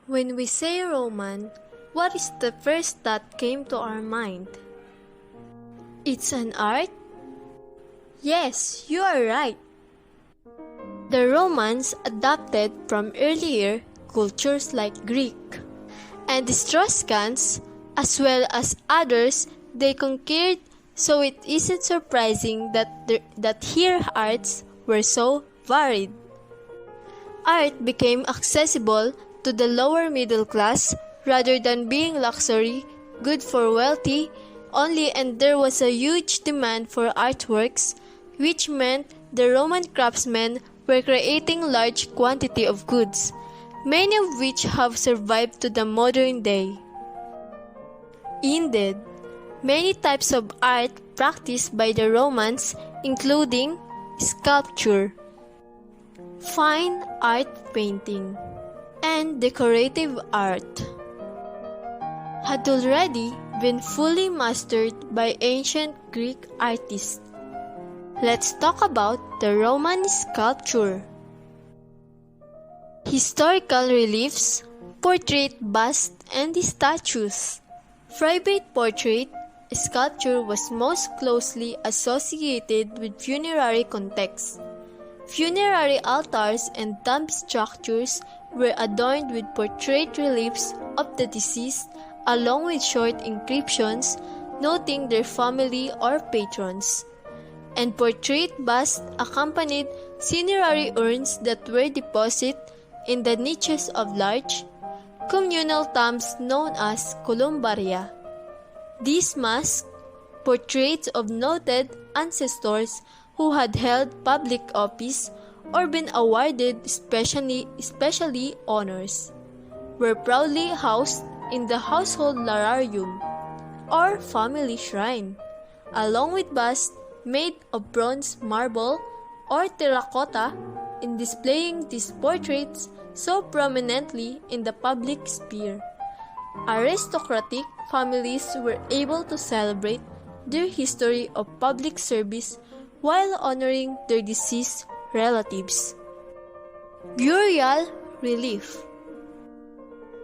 When we say Roman, what is the first that came to our mind? It's an art? Yes, you are right. The Romans adapted from earlier cultures like Greek, and the Etruscans, as well as others they conquered, so it isn't surprising that here arts were so varied. Art became accessible to the lower middle class rather than being luxury, good for wealthy only, and there was a huge demand for artworks, which meant the Roman craftsmen were creating large quantity of goods, many of which have survived to the modern day. Indeed, many types of art practiced by the Romans, including sculpture, fine art painting, and decorative art, had already been fully mastered by ancient Greek artists. Let's talk about the Roman sculpture. Historical reliefs, portrait busts, and statues. Private portrait sculpture was most closely associated with funerary contexts. Funerary altars and tomb structures were adorned with portrait reliefs of the deceased along with short inscriptions noting their family or patrons. And portrait busts accompanied cinerary urns that were deposited in the niches of large, communal tombs known as columbaria. These masked portraits of noted ancestors who had held public office or been awarded especially honors, were proudly housed in the household lararium or family shrine, along with busts made of bronze, marble, or terracotta, in displaying these portraits so prominently in the public sphere. Aristocratic families were able to celebrate their history of public service while honoring their deceased relatives. Burial relief.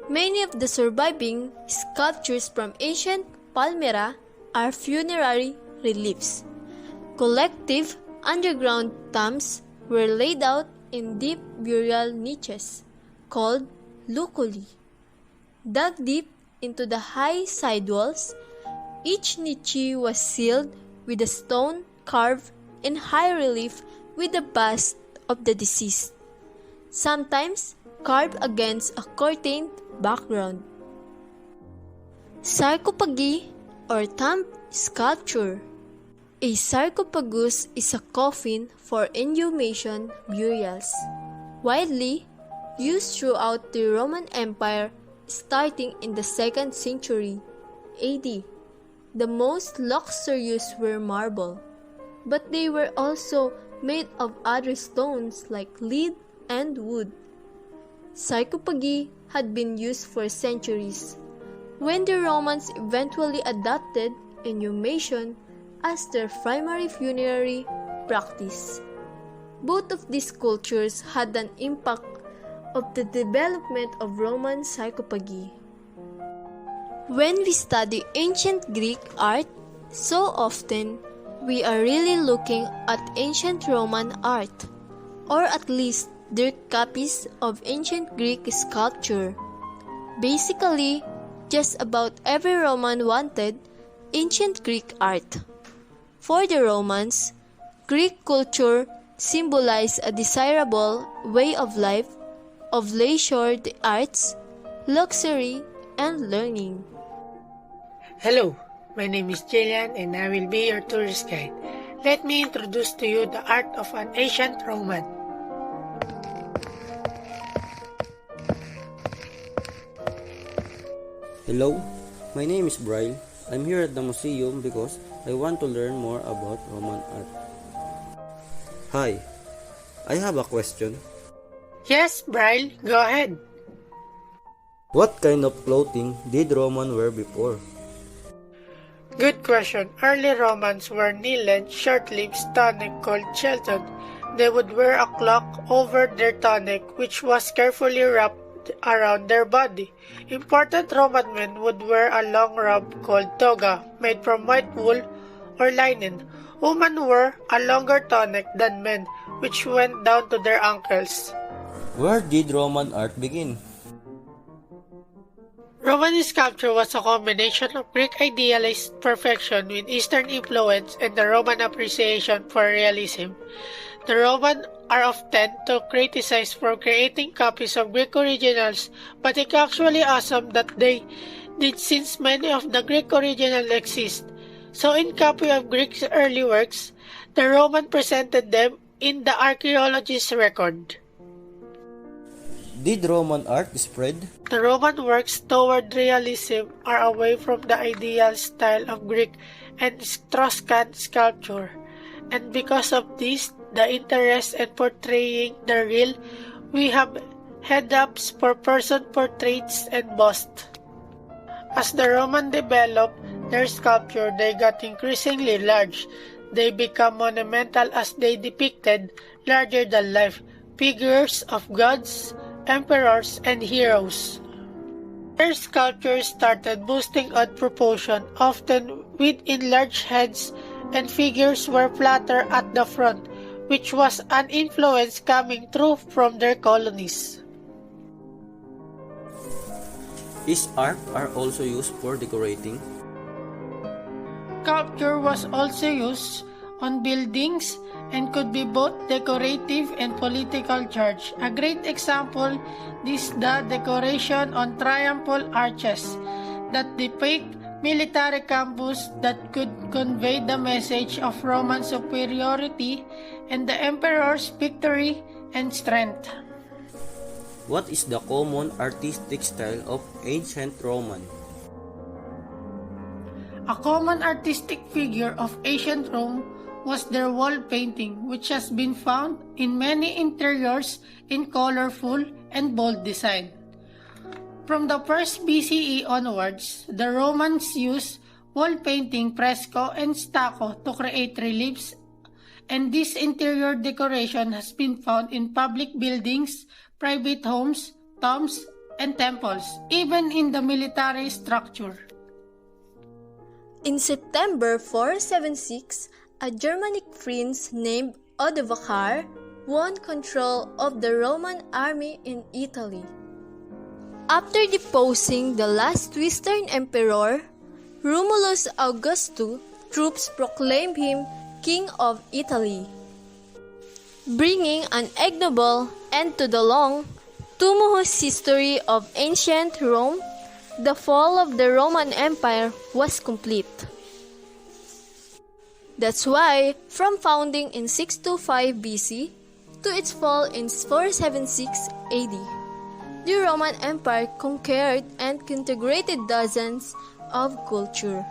Many of the surviving sculptures from ancient Palmyra are funerary reliefs. Collective underground tombs were laid out in deep burial niches, called luculi. Dug deep into the high sidewalls, each niche was sealed with a stone carved in high relief with the bust of the deceased, sometimes carved against a curtained background. Sarcophagi or tomb sculpture. A sarcophagus is a coffin for inhumation burials, widely used throughout the Roman Empire starting in the 2nd century AD. The most luxurious were marble, but they were also made of other stones like lead and wood. Sarcophagi had been used for centuries. When the Romans eventually adopted inhumation as their primary funerary practice, both of these cultures had an impact of the development of Roman sarcophagi. When we study ancient Greek art, so often we are really looking at ancient Roman art, or at least their copies of ancient Greek sculpture. Basically, just about every Roman wanted ancient Greek art. For the Romans, Greek culture symbolized a desirable way of life, of leisure, the arts, luxury, and learning. Hello, my name is Jillian and I will be your tourist guide. Let me introduce to you the art of an ancient Roman. Hello, my name is Bryll. I'm here at the museum because I want to learn more about Roman art. Hi, I have a question. Yes, Bryll, go ahead. What kind of clothing did Romans wear before? Good question. Early Romans wore knee-length, short-sleeved tunic called chelton. They would wear a cloak over their tunic, which was carefully wrapped around their body. Important Roman men would wear a long robe called toga, made from white wool or linen. Women wore a longer tunic than men, which went down to their ankles. Where did Roman art begin? Roman sculpture was a combination of Greek idealized perfection with Eastern influence and the Roman appreciation for realism. The Romans are often criticized for creating copies of Greek originals, but it's actually awesome that they did since many of the Greek originals exist. So in copy of Greek's early works, the Roman presented them in the archaeologist's record. Did Roman art spread? The Roman works toward realism are away from the ideal style of Greek and Etruscan sculpture, and because of this, the interest in portraying the real, we have head-ups for person portraits and busts. As the Roman developed their sculpture, they got increasingly large. They become monumental as they depicted larger-than-life figures of gods, emperors, and heroes. Their sculptures started boosting on proportion, often with enlarged heads, and figures were flatter at the front, which was an influence coming through from their colonies. Is art are also used for decorating? Sculpture was also used on buildings and could be both decorative and political charge. A great example is the decoration on triumphal arches that depict military campus that could convey the message of Roman superiority and the emperor's victory and strength. What is the common artistic style of ancient Roman? A common artistic figure of ancient Rome was their wall painting, which has been found in many interiors in colorful and bold design. From the 1st BCE onwards, the Romans used wall painting, fresco, and stucco to create reliefs, and this interior decoration has been found in public buildings, private homes, tombs, and temples, even in the military structure. In September 476, a Germanic prince named Odovacar won control of the Roman army in Italy. After deposing the last Western emperor, Romulus Augustus, troops proclaimed him King of Italy, bringing an ignoble end to the long, tumultuous history of ancient Rome. The fall of the Roman Empire was complete. That's why, from founding in 625 BC to its fall in 476 AD, the Roman Empire conquered and integrated dozens of culture.